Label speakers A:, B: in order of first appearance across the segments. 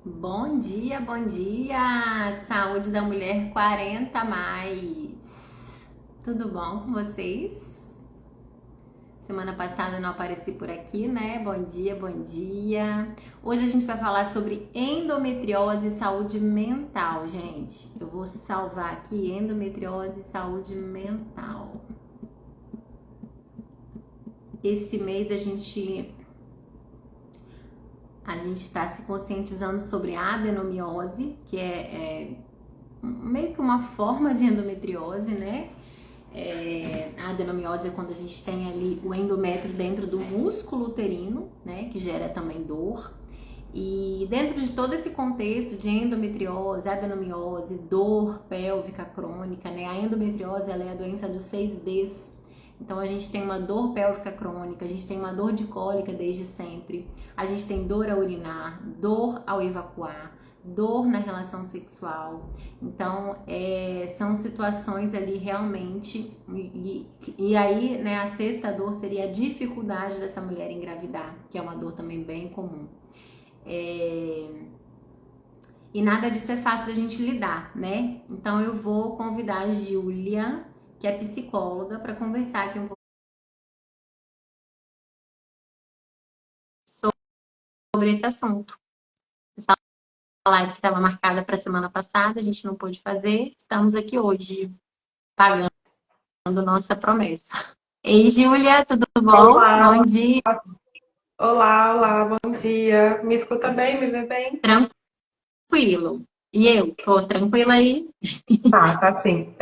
A: Bom dia, bom dia! Saúde da mulher 40 mais. Tudo bom com vocês? Semana passada eu não apareci por aqui, né? Bom dia, bom dia. Hoje a gente vai falar sobre endometriose e saúde mental, gente. Eu vou salvar aqui endometriose e saúde mental. Esse mês a gente está se conscientizando sobre a adenomiose, que é meio que uma forma de endometriose, né? A adenomiose é quando a gente tem ali o endométrio dentro do músculo uterino, né? Que gera também dor. E dentro de todo esse contexto de endometriose, adenomiose, dor pélvica crônica, né? A endometriose ela é a doença dos 6Ds. Então a gente tem uma dor pélvica crônica, a gente tem uma dor de cólica desde sempre, a gente tem dor ao urinar, dor ao evacuar, dor na relação sexual. Então são situações ali realmente e aí, né, a sexta dor seria a dificuldade dessa mulher engravidar, que é uma dor também bem comum. E nada disso é fácil da gente lidar, né? Então eu vou convidar a Júlia, que é psicóloga, para conversar aqui um pouco sobre esse assunto. Essa live que estava marcada para a semana passada, a gente não pôde fazer, estamos aqui hoje, pagando nossa promessa. Ei, Júlia, tudo bom?
B: Olá,
A: Bom dia.
B: olá, bom dia. Me escuta bem, me vê bem?
A: Tranquilo. E eu? Tô tranquila aí?
B: Tá sim.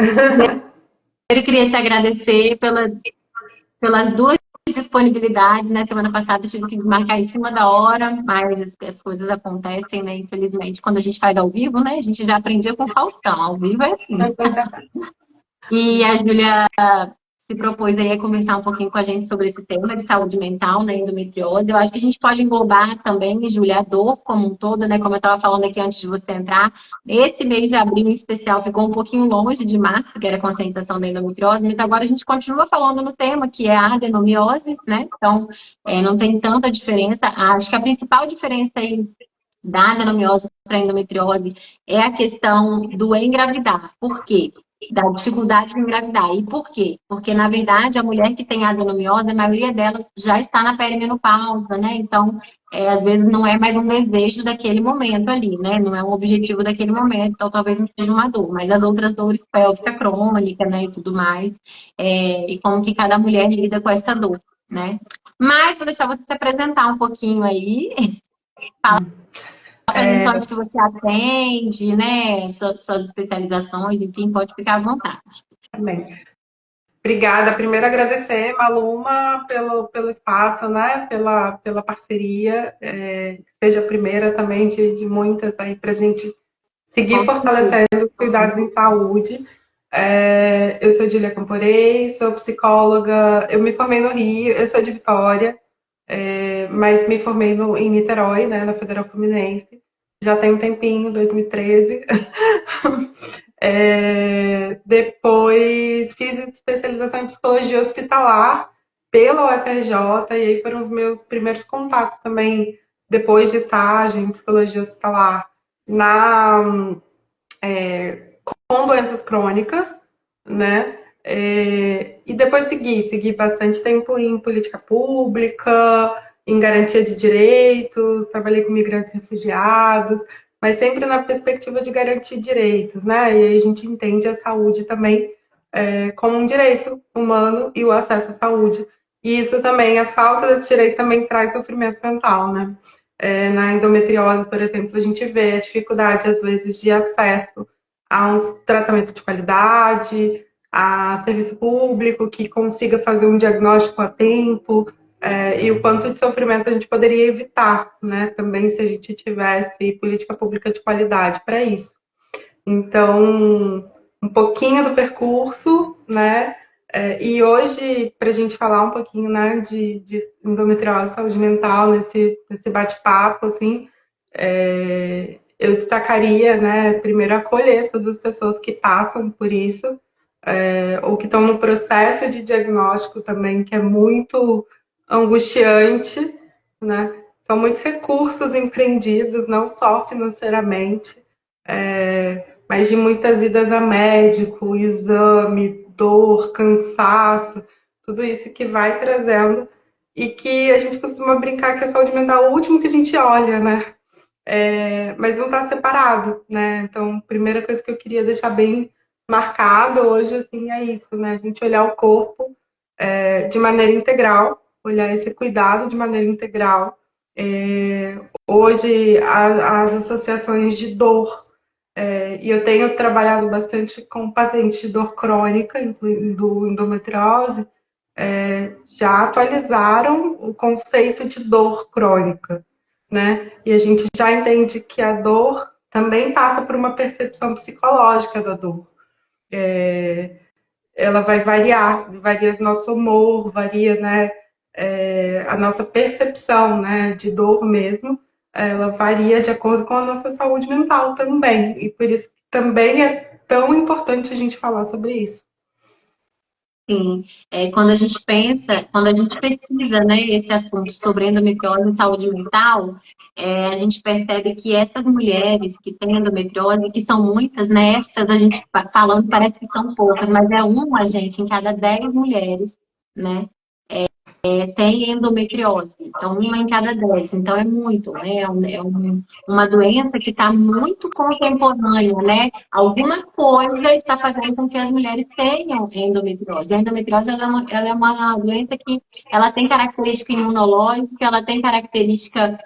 A: Eu queria te agradecer pelas duas disponibilidades, né? Semana passada eu tive que marcar em cima da hora, mas as coisas acontecem, né? Infelizmente, quando a gente faz ao vivo, né? A gente já aprendia com o Faustão, ao vivo é assim. E a Júlia se propôs aí a conversar um pouquinho com a gente sobre esse tema de saúde mental, né, endometriose. Eu acho que a gente pode englobar também, Júlia, a dor como um todo, né, como eu estava falando aqui antes de você entrar. Esse mês de abril em especial ficou um pouquinho longe de março, que era a conscientização da endometriose, mas agora a gente continua falando no tema, que é a adenomiose, né, então não tem tanta diferença. Acho que a principal diferença aí da adenomiose para endometriose é a questão do engravidar. Por quê? Da dificuldade de engravidar. E por quê? Porque, na verdade, a mulher que tem adenomiose, a maioria delas já está na perimenopausa, né? Então, às vezes não é mais um desejo daquele momento ali, né? Não é um objetivo daquele momento, então talvez não seja uma dor. Mas as outras dores pélvica crônica, né, e tudo mais, e como que cada mulher lida com essa dor, né? Mas vou deixar você se apresentar um pouquinho aí, para a gente
B: É,
A: onde que você atende, né? Suas especializações, enfim, pode ficar à vontade.
B: também. Obrigada. Primeiro agradecer, Maluma, pelo espaço, né? Pela parceria. Que seja a primeira também de muitas aí para a gente seguir
A: Com certeza.
B: fortalecendo os cuidados em saúde. Eu sou Julia Camporei, sou psicóloga. Eu me formei no Rio, eu sou de Vitória. Mas me formei em Niterói, né, na Federal Fluminense. Já tem um tempinho, 2013. Depois fiz especialização em psicologia hospitalar pela UFRJ, e aí foram os meus primeiros contatos também, depois de estágio em psicologia hospitalar, na, com doenças crônicas, né? E depois segui bastante tempo em política pública, em garantia de direitos, trabalhei com migrantes e refugiados, mas sempre na perspectiva de garantir direitos, né? E aí a gente entende a saúde também como um direito humano e o acesso à saúde. E isso também, a falta desse direito também traz sofrimento mental, né? Na endometriose, por exemplo, a gente vê a dificuldade, às vezes, de acesso a um tratamento de qualidade, a serviço público que consiga fazer um diagnóstico a tempo, e o quanto de sofrimento a gente poderia evitar, né? Também se a gente tivesse política pública de qualidade para isso. Então, um pouquinho do percurso, né? E hoje, para a gente falar um pouquinho, né, de endometriose, saúde mental, nesse bate-papo, assim, eu destacaria, né, primeiro acolher todas as pessoas que passam por isso, ou que estão no processo de diagnóstico também, que é muito angustiante, né? São muitos recursos empreendidos, não só financeiramente, mas de muitas idas a médico, exame, dor, cansaço, tudo isso que vai trazendo e que a gente costuma brincar que a saúde mental é o último que a gente olha, né? Mas não está separado, né? Então, a primeira coisa que eu queria deixar bem marcado hoje, assim, é isso, né? A gente olhar o corpo de maneira integral, olhar esse cuidado de maneira integral. Hoje, as associações de dor, e eu tenho trabalhado bastante com pacientes de dor crônica, incluindo endometriose, já atualizaram o conceito de dor crônica, né? E a gente já entende que a dor também passa por uma percepção psicológica da dor. Ela vai variar, varia do nosso humor, varia, né, a nossa percepção, né, de dor mesmo, ela varia de acordo com a nossa saúde mental também. E por isso que também é tão importante a gente falar sobre isso.
A: Sim, quando a gente pensa, quando a gente pesquisa, né, esse assunto sobre endometriose e saúde mental, a gente percebe que essas mulheres que têm endometriose, que são muitas, né, essas a gente falando parece que são poucas, mas é uma, gente, em cada 10 mulheres, né, tem endometriose. Então, uma em cada 10. Então, é muito, né? Uma doença que está muito contemporânea, né? Alguma coisa está fazendo com que as mulheres tenham endometriose. A endometriose ela é uma doença que ela tem característica imunológica, ela tem característica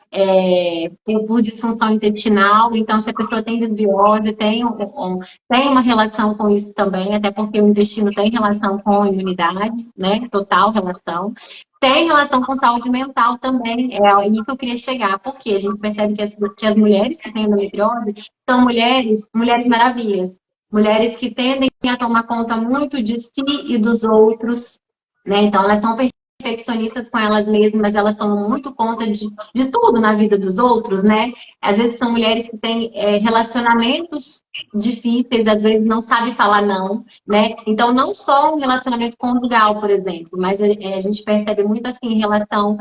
A: por disfunção intestinal. Então, se a pessoa tem desbiose, tem uma relação com isso também, até porque o intestino tem relação com a imunidade, né? Total relação. Tem relação com saúde mental também, é aí que eu queria chegar, porque a gente percebe que as mulheres que têm endometriose são mulheres maravilhas, mulheres que tendem a tomar conta muito de si e dos outros, né? Então elas são perfeccionistas com elas mesmas, mas elas tomam muito conta de tudo na vida dos outros, né? Às vezes são mulheres que têm relacionamentos difíceis, às vezes não sabem falar não, né? Então, não só um relacionamento conjugal, por exemplo, mas a gente percebe muito assim em relação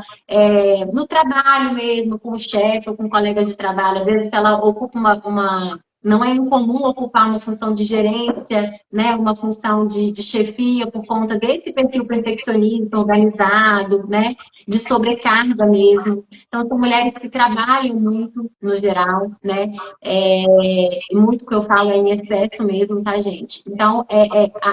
A: no trabalho mesmo, com o chefe ou com colegas de trabalho. Às vezes ela ocupa não é incomum ocupar uma função de gerência, né, uma função de chefia por conta desse perfil perfeccionista, organizado, né, de sobrecarga mesmo. Então, são mulheres que trabalham muito, no geral, né, muito que eu falo é em excesso mesmo, tá, gente? Então,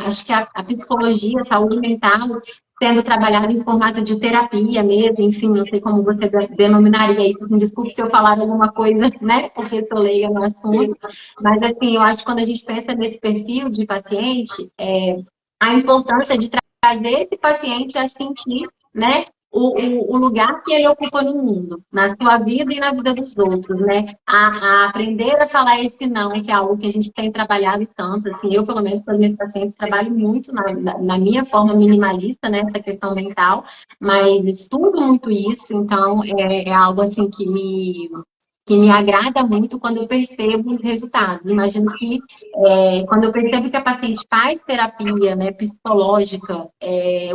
A: acho que a psicologia, a saúde mental, sendo trabalhada em formato de terapia mesmo, enfim, não sei como você denominaria isso. Desculpe se eu falar alguma coisa, né? Porque sou leiga no assunto. Mas, assim, eu acho que quando a gente pensa nesse perfil de paciente, a importância de trazer esse paciente a sentir, né? O lugar que ele ocupa no mundo, na sua vida e na vida dos outros, né? A aprender a falar esse não, que é algo que a gente tem trabalhado tanto, assim, eu, pelo menos, com os meus pacientes, trabalho muito na minha forma minimalista, né? Essa questão mental, mas estudo muito isso, então é algo, assim, que me agrada muito quando eu percebo os resultados. Imagino que quando eu percebo que a paciente faz terapia, né, psicológica,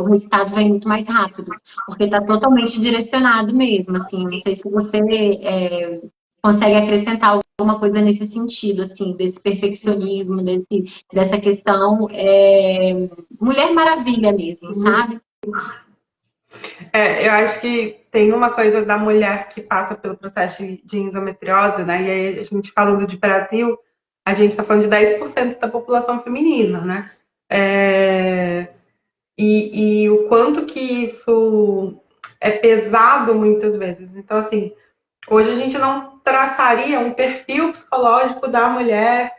A: o resultado vem muito mais rápido, porque está totalmente direcionado mesmo, assim. Não sei se você consegue acrescentar alguma coisa nesse sentido, assim, desse perfeccionismo, dessa questão Mulher Maravilha mesmo, sabe?
B: Eu acho que tem uma coisa da mulher que passa pelo processo de endometriose, né? E aí a gente falando de Brasil, a gente está falando de 10% da população feminina, né? E o quanto que isso é pesado muitas vezes. Então, assim, hoje a gente não traçaria um perfil psicológico da mulher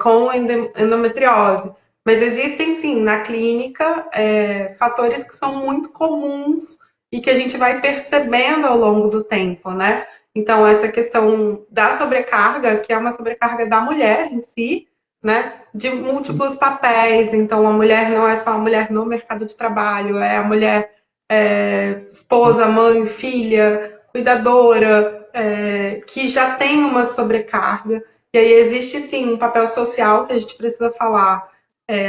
B: com endometriose. Mas existem sim na clínica fatores que são muito comuns e que a gente vai percebendo ao longo do tempo, né? Então, essa questão da sobrecarga, que é uma sobrecarga da mulher em si, né? De múltiplos papéis. Então, a mulher não é só a mulher no mercado de trabalho, é a mulher esposa, mãe, filha, cuidadora, que já tem uma sobrecarga. E aí existe sim um papel social que a gente precisa falar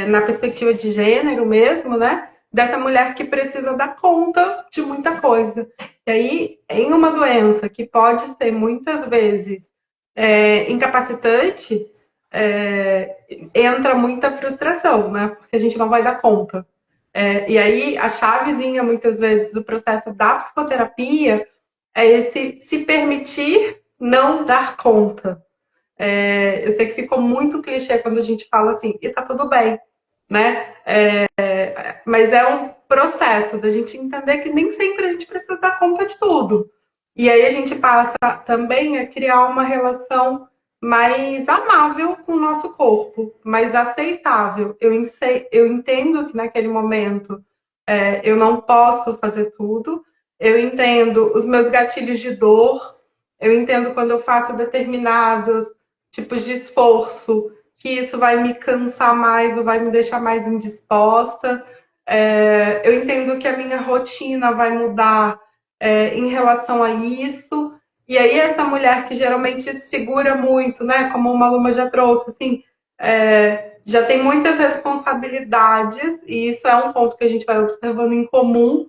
B: na perspectiva de gênero mesmo, né? dessa mulher que precisa dar conta de muita coisa. E aí, em uma doença que pode ser muitas vezes incapacitante, entra muita frustração, né? Porque a gente não vai dar conta. E aí, a chavezinha, muitas vezes, do processo da psicoterapia é esse se permitir não dar conta. Eu sei que ficou muito clichê quando a gente fala assim, e tá tudo bem, né? Mas é um processo da gente entender que nem sempre a gente precisa dar conta de tudo. E aí a gente passa também a criar uma relação mais amável com o nosso corpo, mais aceitável. Eu entendo que naquele momento eu não posso fazer tudo, eu entendo os meus gatilhos de dor, eu entendo quando eu faço determinados tipos de esforço, que isso vai me cansar mais ou vai me deixar mais indisposta. Eu entendo que a minha rotina vai mudar em relação a isso. E aí essa mulher que geralmente segura muito, né? Como uma Luma já trouxe, assim, já tem muitas responsabilidades, e isso é um ponto que a gente vai observando em comum,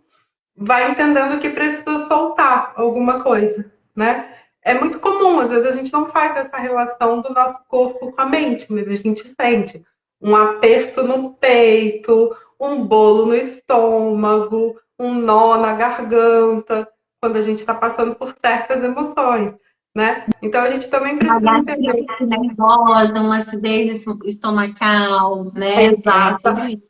B: vai entendendo que precisa soltar alguma coisa, né? É muito comum, às vezes a gente não faz essa relação do nosso corpo com a mente, mas a gente sente um aperto no peito, um bolo no estômago, um nó na garganta, quando a gente está passando por certas emoções, né? Então a gente também
A: Uma
B: precisa entender.
A: gastrite nervosa, uma acidez estomacal, né?
B: Exato.
A: Tudo isso.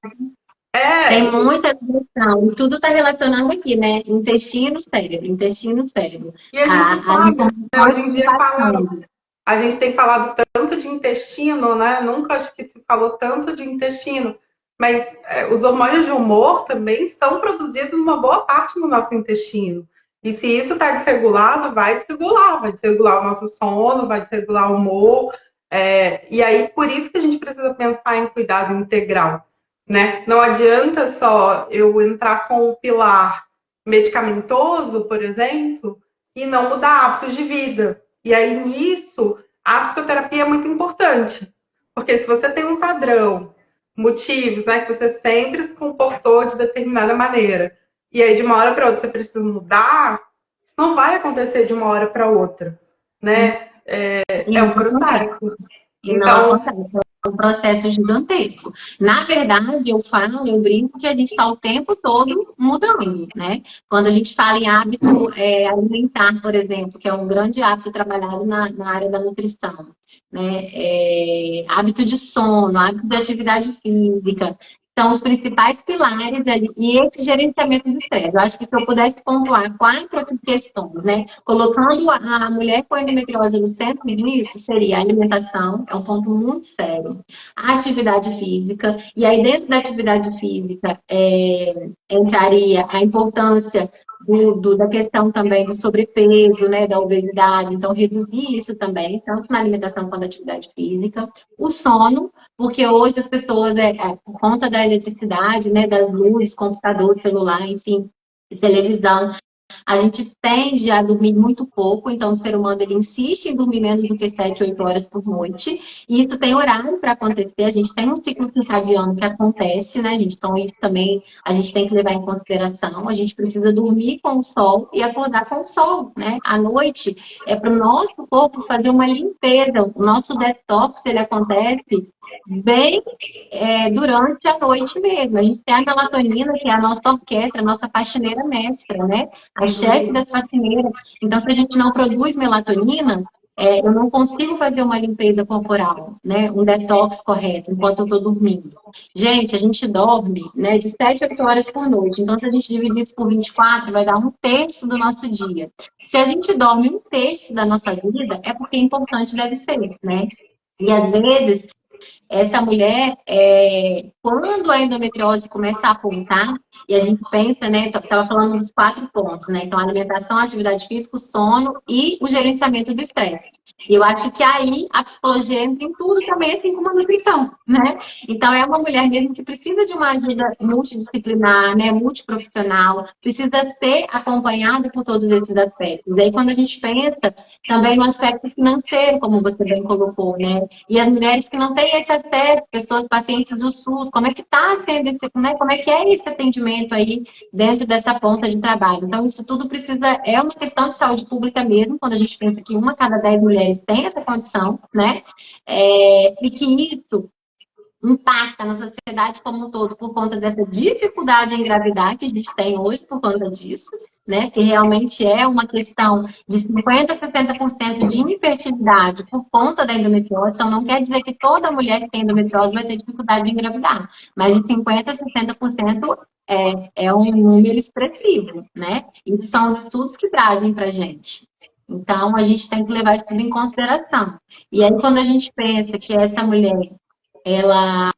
A: Tem
B: É,
A: muita questão. Tudo está relacionado aqui, né? Intestino, cérebro, intestino, cérebro.
B: e a gente
A: As
B: sabe, né? Hoje
A: informações
B: em
A: vão
B: dia fala.
A: passando.
B: A gente tem falado tanto de intestino, né? Nunca acho que se falou tanto de intestino. Mas os hormônios de humor também são produzidos uma boa parte no nosso intestino. E se isso está desregulado, vai desregular o nosso sono, vai desregular o humor. E aí, por isso que a gente precisa pensar em cuidado integral, né? Não adianta só eu entrar com o pilar medicamentoso, por exemplo, e não mudar hábitos de vida. E aí, nisso, a psicoterapia é muito importante. Porque se você tem um padrão, motivos, né, que você sempre se comportou de determinada maneira, e aí de uma hora para outra você precisa mudar, isso não vai acontecer de uma hora para outra, né? É um processo.
A: E não
B: Então,
A: acontece. É um processo gigantesco. Na verdade, eu falo, eu brinco que a gente está o tempo todo mudando, né? Quando a gente fala em hábito alimentar, por exemplo, que é um grande hábito trabalhado na área da nutrição, né? Hábito de sono, hábito de atividade física, são os principais pilares ali. E esse gerenciamento do estresse. Eu acho que se eu pudesse pontuar quatro questões, né? Colocando a mulher com endometriose no centro disso, seria a alimentação, é um ponto muito sério. A atividade física, e aí dentro da atividade física entraria a importância da questão também do sobrepeso, né, da obesidade, então reduzir isso também, tanto na alimentação quanto na atividade física. O sono, porque hoje as pessoas, por conta da eletricidade, né, das luzes, computador, celular, enfim, televisão, a gente tende a dormir muito pouco, então o ser humano ele insiste em dormir menos do que 7, 8 horas por noite, e isso tem horário para acontecer, a gente tem um ciclo circadiano que acontece, né, gente? Então isso também a gente tem que levar em consideração, a gente precisa dormir com o sol e acordar com o sol, né? À noite é para o nosso corpo fazer uma limpeza, o nosso detox ele acontece bem durante a noite mesmo. A gente tem a melatonina, que é a nossa orquestra, a nossa faxineira mestra, né? A chefe das faxineiras. Então, se a gente não produz melatonina, eu não consigo fazer uma limpeza corporal, né? Um detox correto enquanto eu estou dormindo. Gente, a gente dorme, né, de 7 a 8 horas por noite. Então, se a gente dividir isso por 24, vai dar um terço do nosso dia. Se a gente dorme um terço da nossa vida, é porque é importante deve ser, né? E às vezes essa mulher, quando a endometriose começa a apontar, e a gente pensa, né, estava falando dos 4 pontos, né? Então, alimentação, atividade física, o sono e o gerenciamento do estresse. E eu acho que aí a psicologia entra em tudo também, assim como a nutrição, né? Então é uma mulher mesmo que precisa de uma ajuda multidisciplinar, né? Multiprofissional, precisa ser acompanhada por todos esses aspectos. E aí quando a gente pensa também no aspecto financeiro, como você bem colocou, né? E as mulheres que não têm esse acesso, pessoas pacientes do SUS, como é que está sendo esse, né? Como é que é esse atendimento aí dentro dessa ponta de trabalho? Então, isso tudo precisa, é uma questão de saúde pública mesmo, quando a gente pensa que uma a cada 10 mulheres tem essa condição, né? E que isso impacta na sociedade como um todo por conta dessa dificuldade em engravidar que a gente tem hoje por conta disso, né? Que realmente é uma questão de 50% a 60% de infertilidade por conta da endometriose. Então, não quer dizer que toda mulher que tem endometriose vai ter dificuldade de engravidar, mas de 50% a 60% é um número expressivo, né? E são os estudos que trazem para a gente. Então, a gente tem que levar isso tudo em consideração. E aí, quando a gente pensa que essa mulher ela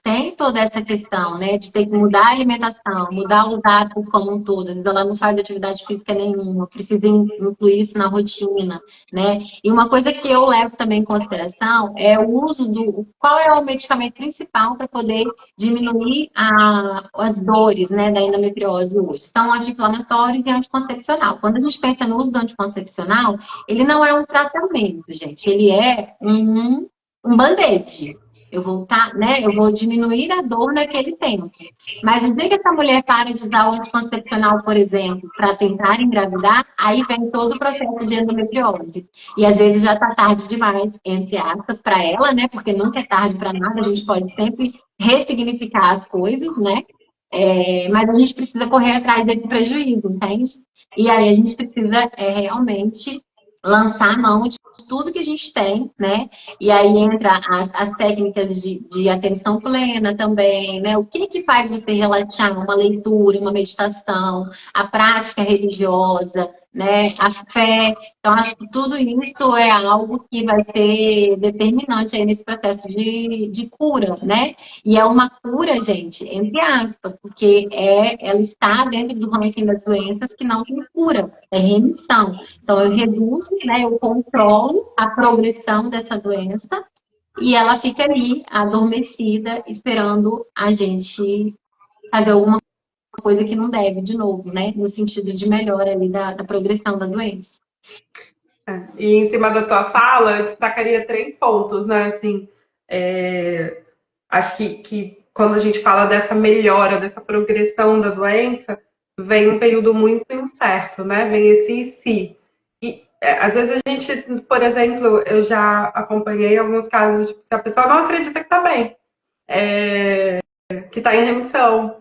A: tem toda essa questão, né, de ter que mudar a alimentação, mudar os hábitos como um todo. Às vezes ela não faz atividade física nenhuma, precisa incluir isso na rotina, né? E uma coisa que eu levo também em consideração é o uso do... Qual é o medicamento principal para poder diminuir as dores, né, da endometriose hoje? São anti-inflamatórios e anticoncepcional. Quando a gente pensa no uso do anticoncepcional, ele não é um tratamento, gente. Ele é um band-aid. Eu vou, né, eu vou diminuir a dor naquele tempo. Mas o dia que essa mulher para de usar o anticoncepcional, por exemplo, para tentar engravidar, aí vem todo o processo de endometriose. E às vezes já está tarde demais, entre aspas, para ela, né? Porque nunca é tarde para nada, a gente pode sempre ressignificar as coisas, né? Mas a gente precisa correr atrás desse prejuízo, entende? E aí a gente precisa realmente lançar a mão de tudo que a gente tem, né? E aí entra as técnicas de atenção plena também, né? O que que faz você relaxar? Uma leitura, uma meditação, a prática religiosa, né? A fé. Então, acho que tudo isso é algo que vai ser determinante aí nesse processo de cura, né? E é uma cura, gente, entre aspas, porque ela está dentro do ranking das doenças que não tem cura, é remissão. Então, eu reduzo, né, eu controlo a progressão dessa doença e ela fica ali, adormecida, esperando a gente fazer alguma coisa que não deve, de novo, né? No sentido de melhora ali da progressão da doença.
B: E em cima da tua fala, eu destacaria 3 pontos, né? Assim, acho que quando a gente fala dessa melhora, dessa progressão da doença, vem um período muito incerto, né? Vem esse e se. E às vezes a gente, por exemplo, eu já acompanhei alguns casos de se a pessoa não acredita que está bem, que está em remissão,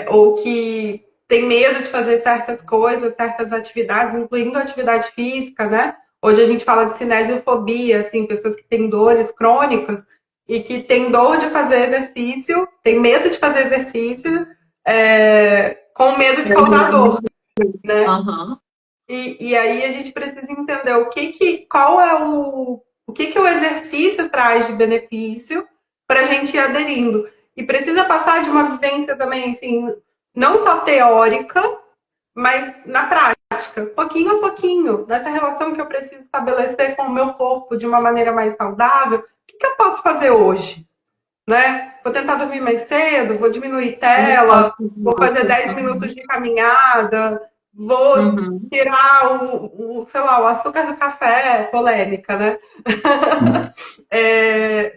B: ou que tem medo de fazer certas coisas, certas atividades, incluindo atividade física, né? Hoje a gente fala de cinesiofobia, assim, pessoas que têm dores crônicas e que têm dor de fazer exercício, têm medo de fazer exercício, com medo de causar dor, né?
A: Uhum.
B: E aí a gente precisa entender qual é o que o exercício traz de benefício para a gente ir aderindo. E precisa passar de uma vivência também, assim, não só teórica, mas na prática, pouquinho a pouquinho, nessa relação que eu preciso estabelecer com o meu corpo de uma maneira mais saudável, o que eu posso fazer hoje? Né? Vou tentar dormir mais cedo, vou diminuir tela, vou fazer 10 minutos de caminhada, vou tirar sei lá, o açúcar do café, polêmica, né?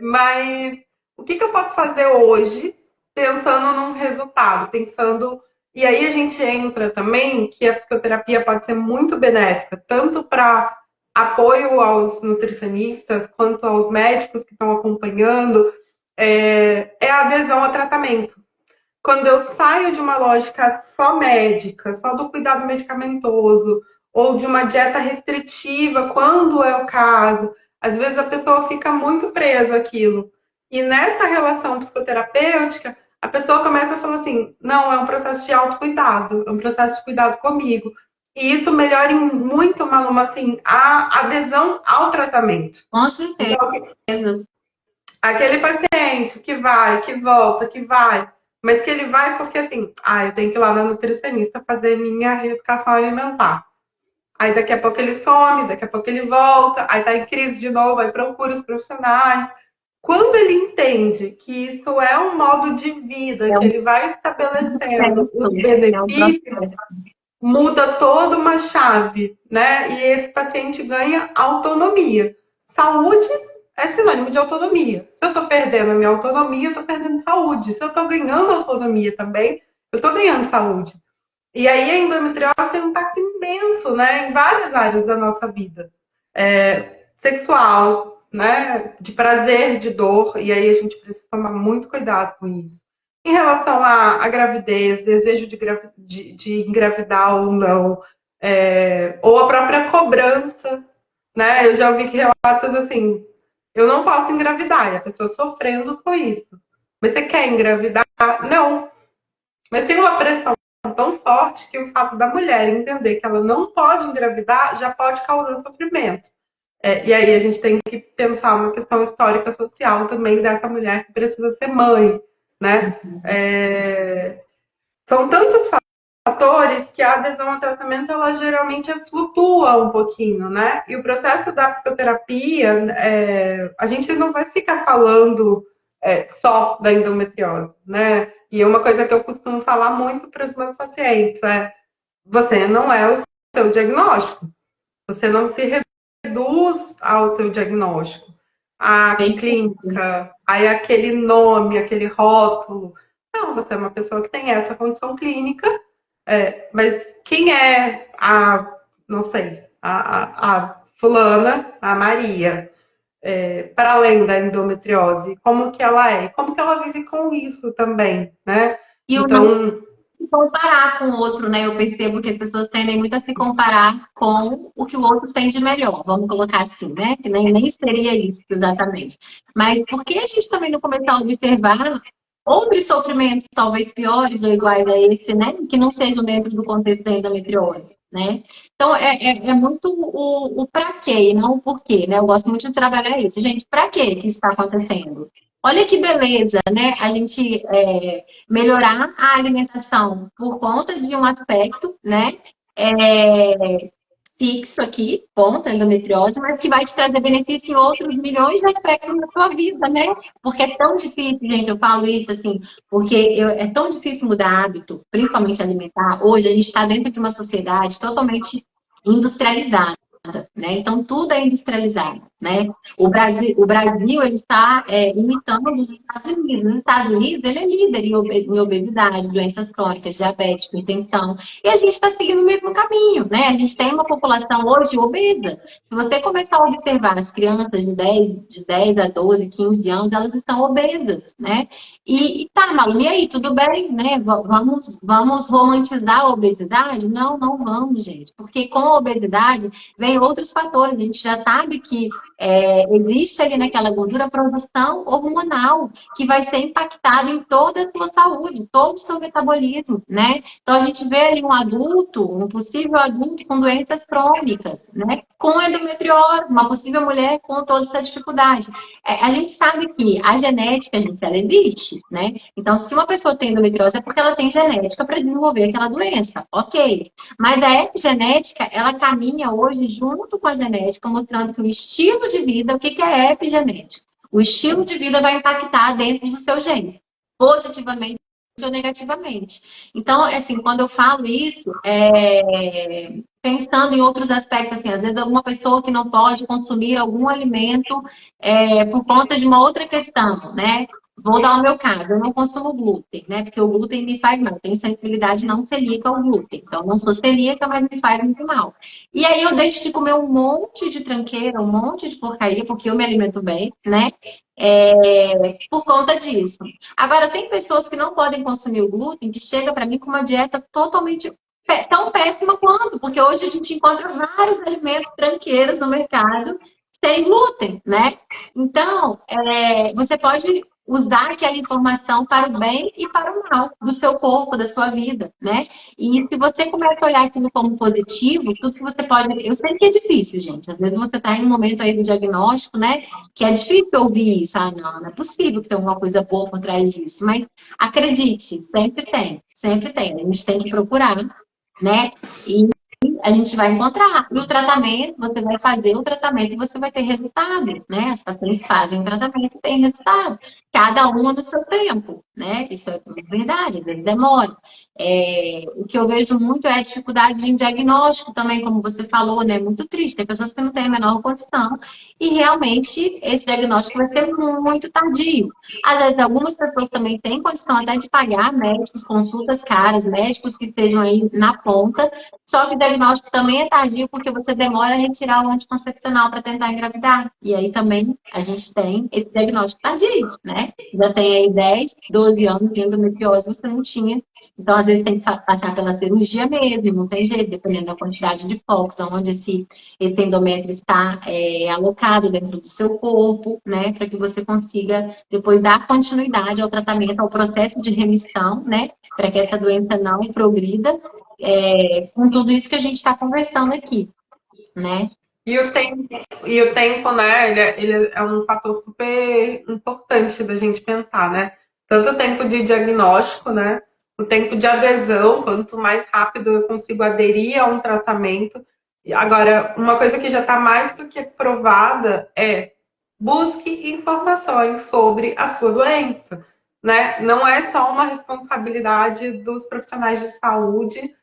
B: Mas o que eu posso fazer hoje pensando num resultado, pensando... E aí a gente entra também que a psicoterapia pode ser muito benéfica, tanto para apoio aos nutricionistas, quanto aos médicos que estão acompanhando, a adesão ao tratamento. Quando eu saio de uma lógica só médica, só do cuidado medicamentoso, ou de uma dieta restritiva, quando é o caso, às vezes a pessoa fica muito presa àquilo. E nessa relação psicoterapêutica, a pessoa começa a falar assim, não, é um processo de autocuidado, é um processo de cuidado comigo. E isso melhora muito, Maluma, assim, a adesão ao tratamento.
A: Com certeza.
B: Então, aquele paciente que vai, que volta, que vai, mas que ele vai porque assim, eu tenho que ir lá na nutricionista fazer minha reeducação alimentar. aí daqui a pouco ele some, daqui a pouco ele volta, aí tá em crise de novo, aí procura os profissionais. Quando ele entende que isso é um modo de vida,
A: É
B: que
A: um
B: ele vai estabelecendo
A: processo,
B: os
A: né? É um
B: benefícios,
A: processo.
B: muda toda uma chave, né? E esse paciente ganha autonomia. Saúde é sinônimo de autonomia. Se eu estou perdendo a minha autonomia, eu estou perdendo saúde. Se eu estou ganhando autonomia também, eu estou ganhando saúde. E aí a endometriose tem um impacto imenso, né, em várias áreas da nossa vida. Sexual, né, de prazer, de dor, e aí a gente precisa tomar muito cuidado com isso. Em relação à gravidez, desejo de engravidar ou não, ou a própria cobrança, né? Eu já ouvi que relatos assim, eu não posso engravidar, e a pessoa sofrendo com isso. Mas você quer engravidar? Não. Mas tem uma pressão tão forte que o fato da mulher entender que ela não pode engravidar já pode causar sofrimento. E aí a gente tem que pensar uma questão histórica social também dessa mulher que precisa ser mãe, né? São tantos fatores que a adesão ao tratamento ela geralmente flutua um pouquinho, né? E o processo da psicoterapia, a gente não vai ficar falando só da endometriose, né? E uma coisa que eu costumo falar muito para os meus pacientes é: você não é o seu diagnóstico, você não se reduz ao seu diagnóstico, à
A: Perfeito.
B: clínica, aí aquele nome, aquele rótulo. Não, você é uma pessoa que tem essa condição clínica, mas quem é a, não sei, a fulana, a Maria, para além da endometriose? Como que ela é? Como que ela vive com isso também, né?
A: E o não
B: Então,
A: se comparar com o outro, né? Eu percebo que as pessoas tendem muito a se comparar com o que o outro tem de melhor, vamos colocar assim, né? Que nem seria isso exatamente. Mas por que a gente também não começar a observar outros sofrimentos, talvez piores ou iguais a esse, né? Que não sejam dentro do contexto da endometriose, né? Então, é muito o para quê e não o porquê, né? Eu gosto muito de trabalhar isso. Gente, para quê que isso está acontecendo? Olha que beleza, né? A gente melhorar a alimentação por conta de um aspecto, né? É, fixo aqui, ponto, endometriose, mas que vai te trazer benefício em outros milhões de aspectos na sua vida, né? Porque é tão difícil, gente, eu falo isso assim, porque é tão difícil mudar hábito, principalmente alimentar. Hoje a gente está dentro de uma sociedade totalmente industrializada, né? Então tudo é industrializado, né? O Brasil ele está imitando os Estados Unidos. Os Estados Unidos ele é líder em obesidade, doenças crônicas, diabetes, hipertensão. E a gente está seguindo o mesmo caminho, né? A gente tem uma população hoje obesa. Se você começar a observar as crianças de dez a 12, 15 anos, elas estão obesas, né? E tá, Malu, e aí, tudo bem, né? Vamos romantizar a obesidade? Não, não vamos, gente. Porque com a obesidade vem outros fatores. A gente já sabe que existe ali naquela gordura a produção hormonal que vai ser impactada em toda a sua saúde, todo o seu metabolismo, né? Então a gente vê ali um adulto, um possível adulto com doenças crônicas, né? Com endometriose, uma possível mulher com toda essa dificuldade. A gente sabe que a genética, gente, ela existe, né? Então, se uma pessoa tem endometriose, é porque ela tem genética para desenvolver aquela doença, ok. Mas a epigenética, ela caminha hoje junto com a genética, mostrando que o estilo de vida, o que que é epigenética? O estilo de vida vai impactar dentro dos seus genes, positivamente ou negativamente. Então, assim, quando eu falo isso, pensando em outros aspectos, assim, às vezes alguma pessoa que não pode consumir algum alimento por conta de uma outra questão, né? Vou dar o meu caso, eu não consumo glúten, né? Porque o glúten me faz mal, eu tenho sensibilidade não celíaca ao glúten. Então, eu não sou celíaca, mas me faz muito mal. E aí eu deixo de comer um monte de tranqueira, um monte de porcaria, porque eu me alimento bem, né? Por conta disso. Agora, tem pessoas que não podem consumir o glúten, que chega para mim com uma dieta totalmente tão péssima quanto, porque hoje a gente encontra vários alimentos tranqueiros no mercado sem glúten, né? Então, você pode usar aquela informação para o bem e para o mal do seu corpo, da sua vida, né? E se você começa a olhar aquilo como positivo, tudo que você pode. Eu sei que é difícil, gente. Às vezes você está em um momento aí do diagnóstico, né? Que é difícil ouvir isso. Ah, não, não é possível que tenha alguma coisa boa por trás disso. Mas acredite, sempre tem, sempre tem. A gente tem que procurar, né? a gente vai encontrar. E o tratamento, você vai fazer o tratamento e você vai ter resultado, né? As pacientes fazem o tratamento e têm resultado. Cada uma no seu tempo, né? Isso é verdade, às vezes demora. O que eu vejo muito é a dificuldade em diagnóstico também, como você falou, né? Muito triste. Tem pessoas que não têm a menor condição e realmente esse diagnóstico vai ser muito tardio. Às vezes, algumas pessoas também têm condição até de pagar médicos, consultas caras, médicos que estejam aí na ponta, só que o diagnóstico também é tardio porque você demora a retirar o anticoncepcional para tentar engravidar. E aí também a gente tem esse diagnóstico tardio, né? Já tem aí 10, 12 anos de endometriose, você não tinha. Então, às vezes, tem que passar pela cirurgia mesmo, não tem jeito, dependendo da quantidade de focos, onde esse endométrio está alocado dentro do seu corpo, né? Para que você consiga depois dar continuidade ao tratamento, ao processo de remissão, né? Para que essa doença não progrida, com tudo isso que a gente está conversando aqui, né?
B: E o tempo, né, ele é um fator super importante da gente pensar, né? Tanto o tempo de diagnóstico, né? O tempo de adesão, quanto mais rápido eu consigo aderir a um tratamento. Agora, uma coisa que já está mais do que provada é busque informações sobre a sua doença, né? Não é só uma responsabilidade dos profissionais de saúde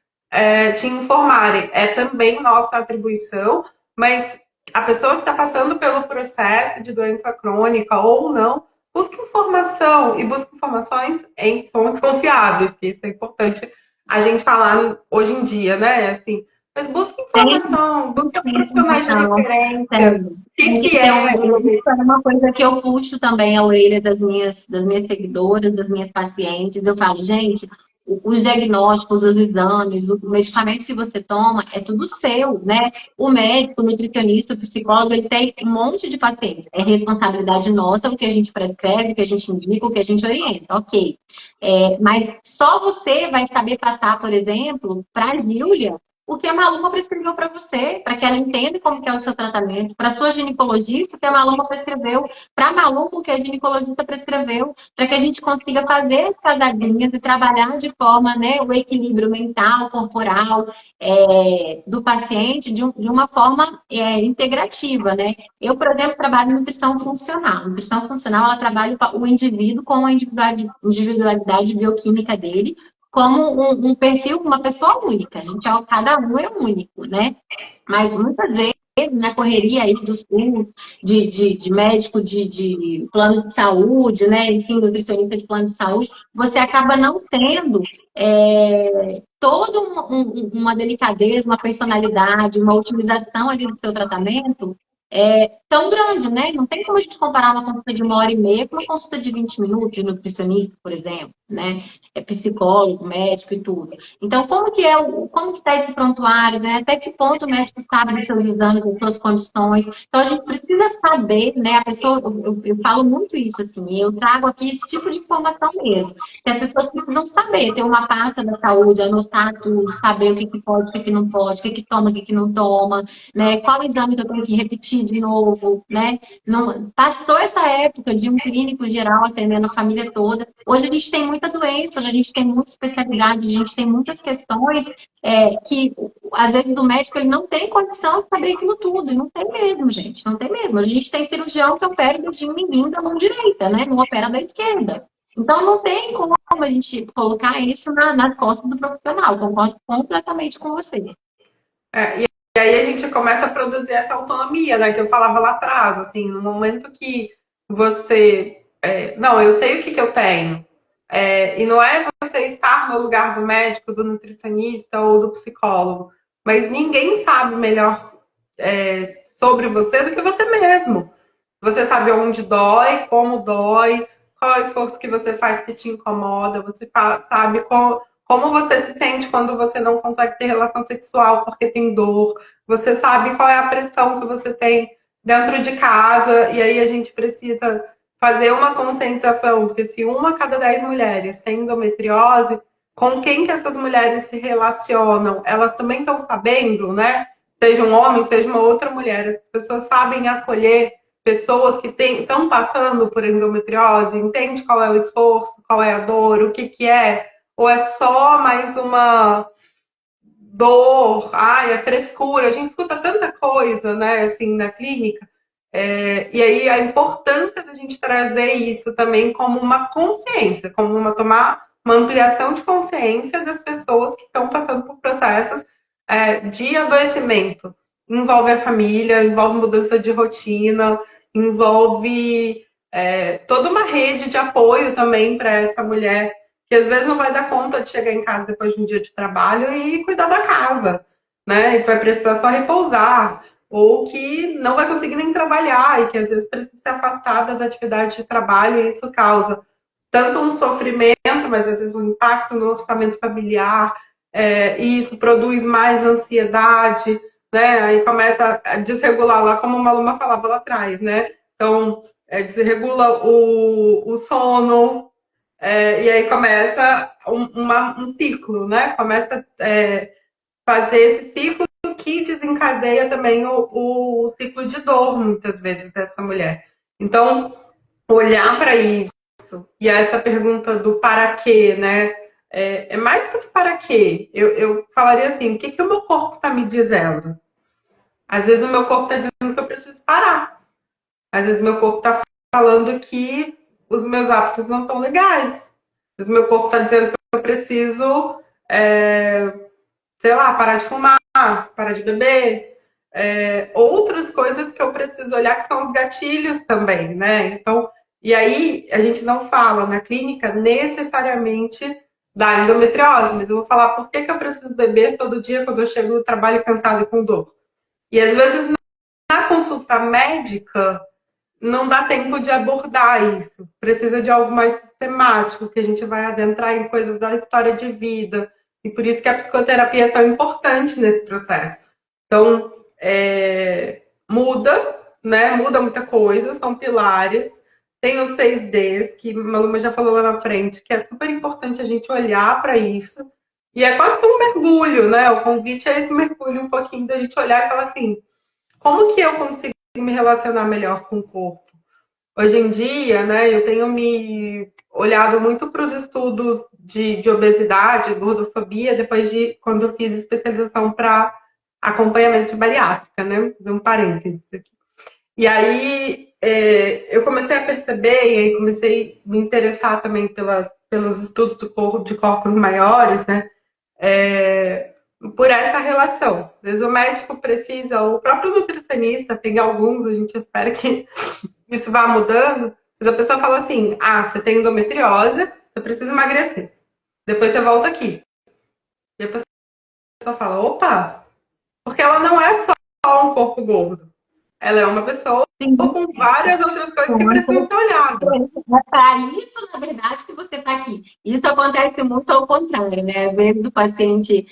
B: te informarem, é também nossa atribuição, mas a pessoa que está passando pelo processo de doença crônica ou não, busque informação e busque informações em fontes confiáveis, que isso é importante a gente falar hoje em dia, né? Assim, mas busque
A: Tem
B: informação, busque profissionais de
A: informação,
B: referência.
A: tem.
B: O
A: Tem
B: que
A: que ter
B: é?
A: isso é uma coisa que eu puxo também a orelha das minhas seguidoras, das minhas pacientes. Eu falo, gente, os diagnósticos, os exames, o medicamento que você toma é tudo seu, né? O médico, o nutricionista, o psicólogo, ele tem um monte de pacientes. É responsabilidade nossa o que a gente prescreve, o que a gente indica, o que a gente orienta, ok. Mas só você vai saber passar, por exemplo, para a Júlia o que a Maluma prescreveu para você, para que ela entenda como que é o seu tratamento, para a sua ginecologista, o que a Maluma prescreveu, para a Maluma, o que a ginecologista prescreveu, para que a gente consiga fazer as casadinhas e trabalhar de forma, né, o equilíbrio mental, corporal, do paciente de uma forma integrativa, né? Eu, por exemplo, trabalho em nutrição funcional. Nutrição funcional, ela trabalha o indivíduo com a individualidade bioquímica dele, como um perfil, uma pessoa única. A gente, cada um é único, né? Mas muitas vezes, na correria aí dos cursos de médico de plano de saúde, né? Enfim, nutricionista de plano de saúde, você acaba não tendo toda uma delicadeza, uma personalidade, uma otimização ali do seu tratamento tão grande, né? Não tem como a gente comparar uma consulta de 1h30 com uma consulta de 20 minutos de nutricionista, por exemplo, né? É psicólogo, médico e tudo. Então, como que está esse prontuário, né? Até que ponto o médico sabe dos seus exames, das suas condições? Então, a gente precisa saber, né? A pessoa, eu falo muito isso, assim, eu trago aqui esse tipo de informação mesmo. Que as pessoas precisam saber, ter uma pasta da saúde, anotar tudo, saber o que, que pode, o que, que não pode, o que, que toma, o que, que não toma, né? Qual exame que eu tenho que repetir de novo, né? Não, passou essa época de um clínico geral atendendo a família toda. Hoje a gente tem muita doença, hoje a gente tem muita especialidade, a gente tem muitas questões que, às vezes, o médico ele não tem condição de saber aquilo tudo. E não tem mesmo, gente. Não tem mesmo. A gente tem cirurgião que opera o dedinho mindinho da mão direita, né? Não opera da esquerda. Então, não tem como a gente colocar isso nas costas do profissional. Concordo completamente com você.
B: E aí a gente começa a produzir essa autonomia, né? Que eu falava lá atrás, assim, no momento que você. Não, eu sei o que eu tenho. E não é você estar no lugar do médico, do nutricionista ou do psicólogo, mas ninguém sabe melhor sobre você do que você mesmo. Você sabe onde dói, como dói, qual é o esforço que você faz que te incomoda, você sabe como você se sente quando você não consegue ter relação sexual porque tem dor, você sabe qual é a pressão que você tem dentro de casa, e aí a gente precisa fazer uma conscientização, porque se uma a cada 10 mulheres tem endometriose, com quem que essas mulheres se relacionam? Elas também estão sabendo, né? Seja um homem, seja uma outra mulher, essas pessoas sabem acolher pessoas que estão passando por endometriose, entende qual é o esforço, qual é a dor, o que é, ou é só mais uma dor, ai, a frescura, a gente escuta tanta coisa, né, assim, na clínica. E aí a importância da gente trazer isso também como uma consciência, como tomar uma ampliação de consciência das pessoas que estão passando por processos de adoecimento. Envolve a família, envolve mudança de rotina, envolve toda uma rede de apoio também para essa mulher que às vezes não vai dar conta de chegar em casa depois de um dia de trabalho e cuidar da casa, né? E que vai precisar só repousar, ou que não vai conseguir nem trabalhar e que às vezes precisa se afastar das atividades de trabalho e isso causa tanto um sofrimento, mas às vezes um impacto no orçamento familiar, e isso produz mais ansiedade, né? Aí começa a desregular lá, como uma aluna falava lá atrás, né? Então, desregula o sono, e aí começa um ciclo, né? Começa a fazer esse ciclo que desencadeia também o ciclo de dor, muitas vezes, dessa mulher. Então, olhar para isso, e essa pergunta do para quê, né? Mais do que para quê. Eu falaria assim, o que, que o meu corpo está me dizendo? Às vezes o meu corpo está dizendo que eu preciso parar. Às vezes o meu corpo está falando que os meus hábitos não estão legais. Às vezes o meu corpo está dizendo que eu preciso, sei lá, parar de fumar, parar de beber. Outras coisas que eu preciso olhar que são os gatilhos também, né? Então, e aí a gente não fala na clínica necessariamente da endometriose, mas eu vou falar por que eu preciso beber todo dia quando eu chego do trabalho cansado e com dor. E às vezes na consulta médica não dá tempo de abordar isso. Precisa de algo mais sistemático, que a gente vai adentrar em coisas da história de vida. E por isso que a psicoterapia é tão importante nesse processo. Então, muda, né? Muda muita coisa, são pilares. Tem os 6Ds, que a Maluma já falou lá na frente, que é super importante a gente olhar para isso. E é quase que um mergulho, né? O convite é esse mergulho um pouquinho da gente olhar e falar assim, como que eu consigo me relacionar melhor com o corpo? Hoje em dia, né, eu tenho me olhado muito para os estudos de obesidade, gordofobia, depois de quando eu fiz especialização para acompanhamento de bariátrica, né? De um parênteses aqui. E aí eu comecei a perceber, e aí comecei a me interessar também pelos estudos de corpos maiores, né? Por essa relação. Às vezes o médico precisa, o próprio nutricionista, tem alguns, a gente espera que isso vá mudando, mas a pessoa fala assim, você tem endometriose, você precisa emagrecer. Depois você volta aqui. E a pessoa fala, opa, porque ela não é só um corpo gordo. Ela é uma pessoa
A: Sim.
B: com várias outras coisas que precisam ser olhadas.
A: É para isso, na verdade, que você está aqui. Isso acontece muito ao contrário, né? Às vezes o paciente.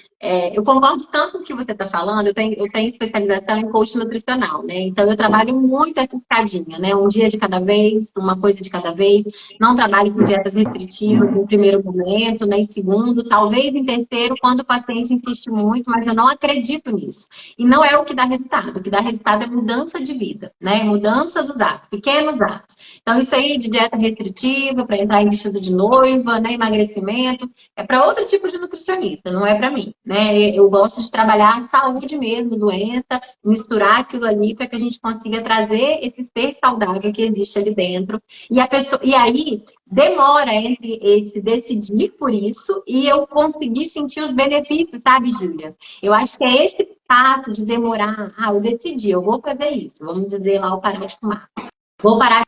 A: Eu concordo tanto com o que você está falando, eu tenho especialização em coach nutricional, né? Então eu trabalho muito essa escadinha, né? Um dia de cada vez, uma coisa de cada vez. Não trabalho com dietas restritivas no primeiro momento, nem segundo, talvez em terceiro, quando o paciente insiste muito, mas eu não acredito nisso. E não é o que dá resultado. O que dá resultado é mudança de vida, né? Mudança dos hábitos, pequenos hábitos. Então, isso aí de dieta restritiva, para entrar em vestido de noiva, né? Emagrecimento, é para outro tipo de nutricionista, não é para mim, né? Eu gosto de trabalhar a saúde mesmo, doença, misturar aquilo ali para que a gente consiga trazer esse ser saudável que existe ali dentro. E aí demora entre esse decidir por isso e eu conseguir sentir os benefícios, sabe, Júlia? Eu acho que é esse passo de demorar. Eu decidi, eu vou fazer isso. Vamos dizer lá, o parar de fumar. Vou parar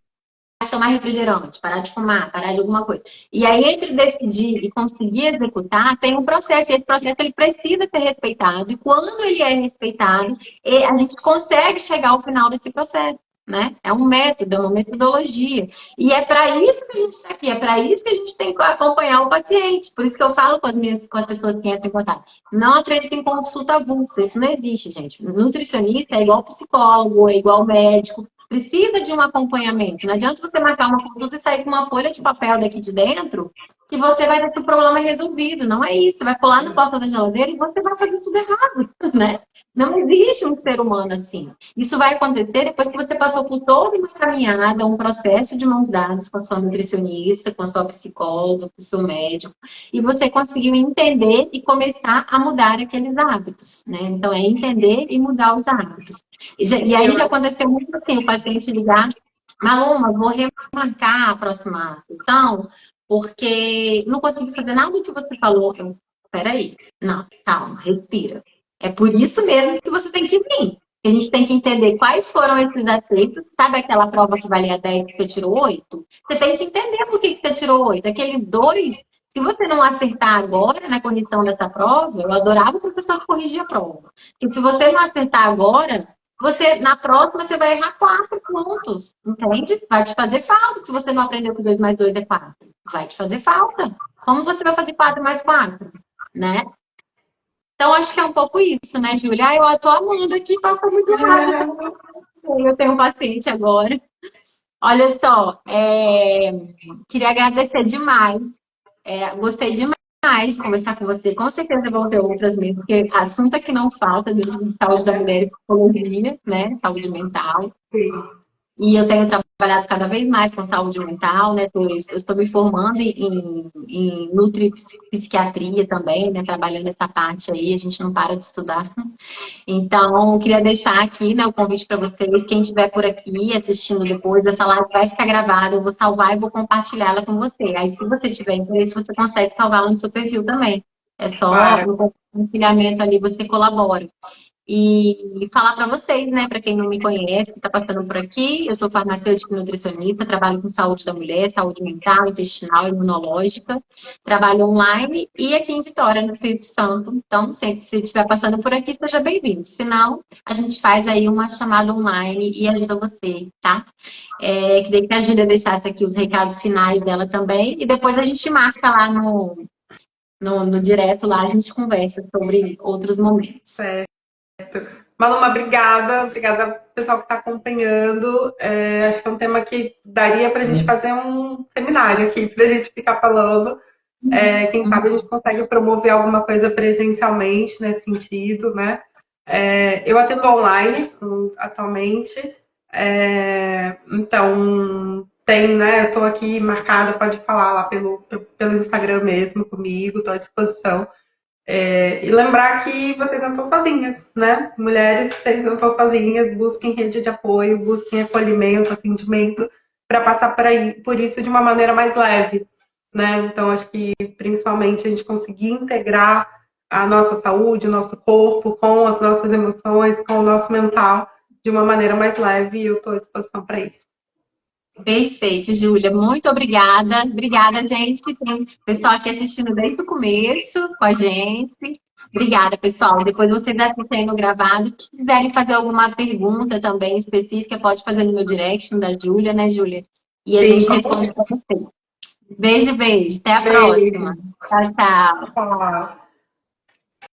A: de tomar refrigerante, parar de fumar, parar de alguma coisa. E aí, entre decidir e conseguir executar, tem um processo. E esse processo ele precisa ser respeitado. E quando ele é respeitado, a gente consegue chegar ao final desse processo. Né? É um método, é uma metodologia. E é para isso que a gente está aqui, é para isso que a gente tem que acompanhar o paciente. Por isso que eu falo com as pessoas que entram em contato. Não acreditem em consulta avulsa, isso não existe, gente. Nutricionista é igual psicólogo, é igual médico. precisa de um acompanhamento. Não adianta você marcar uma consulta e sair com uma folha de papel daqui de dentro que você vai ter que o problema resolvido. Não é isso. Você vai pular na porta da geladeira e você vai fazer tudo errado, né? Não existe um ser humano assim. Isso vai acontecer depois que você passou por toda uma caminhada, um processo de mãos dadas com a sua nutricionista, com a sua psicóloga, com o seu médico, e você conseguiu entender e começar a mudar aqueles hábitos, né? Então, é entender e mudar os hábitos. E aí já aconteceu muito assim, o paciente ligar, Maluma, vou remarcar a próxima sessão, porque não consegui fazer nada do que você falou. Peraí, não, calma, respira. É por isso mesmo que você tem que vir. A gente tem que entender quais foram esses aceitos. Sabe aquela prova que valia 10 que você tirou 8? Você tem que entender por que você tirou 8. Aqueles dois, se você não acertar agora na condição dessa prova, eu adorava o professor que corrigia a prova. Porque se você não acertar agora, na próxima você vai errar 4 pontos, entende? Vai te fazer falta se você não aprendeu que 2 mais 2 é 4. Vai te fazer falta. Como você vai fazer 4 mais 4, né? Então, acho que é um pouco isso, né, Júlia? Eu tô amando aqui, passa muito rápido. Eu tenho um paciente agora. Olha só, queria agradecer demais. Gostei demais de conversar com você. Com certeza vão ter outras mesmo, porque assunto é que não falta dentro de saúde da mulher e psicologia, né? Saúde mental.
B: Sim.
A: E eu tenho trabalhado cada vez mais com saúde mental, né? Eu estou me formando em nutripsiquiatria também, né? Trabalhando essa parte aí, a gente não para de estudar. Então, queria deixar aqui, né, o convite para vocês. Quem estiver por aqui assistindo depois, essa live vai ficar gravada, eu vou salvar e vou compartilhá-la com você. Aí, se você tiver interesse, você consegue salvá-la no seu perfil também. É só
B: Claro.
A: no compartilhamento ali, você colabora. E falar para vocês, né, para quem não me conhece, que está passando por aqui, eu sou farmacêutica e nutricionista, trabalho com saúde da mulher, saúde mental, intestinal, imunológica, trabalho online e aqui em Vitória, no Espírito Santo. Então, se estiver passando por aqui, seja bem-vindo. Se não, a gente faz aí uma chamada online e ajuda você, tá? Queria que a Júlia deixasse aqui os recados finais dela também e depois a gente marca lá no direto, lá a gente conversa sobre outros momentos.
B: Certo. Maluma, obrigada. Obrigada, pessoal que está acompanhando. Acho que é um tema que daria para a gente fazer um seminário aqui, para a gente ficar falando. Quem sabe a gente consegue promover alguma coisa presencialmente nesse sentido, né? Eu atendo online atualmente. Então, né? Eu estou aqui marcada, pode falar lá pelo Instagram mesmo comigo, estou à disposição. E lembrar que vocês não estão sozinhas, né? Mulheres, vocês não estão sozinhas, busquem rede de apoio, busquem acolhimento, atendimento, para passar por isso de uma maneira mais leve, né? Então, acho que principalmente a gente conseguir integrar a nossa saúde, o nosso corpo, com as nossas emoções, com o nosso mental, de uma maneira mais leve, e eu estou à disposição para isso.
A: Perfeito, Júlia. Muito obrigada. Obrigada, gente. Tem pessoal aqui assistindo desde o começo com a gente. Obrigada, pessoal. Depois vocês assistem no gravado. Se quiserem fazer alguma pergunta também específica, pode fazer no meu direct, no da Júlia, né, Júlia? E a
B: Sim,
A: gente responde para vocês. Beijo, beijo. Até a
B: beijo.
A: próxima. Tchau, tchau.
B: Tchau.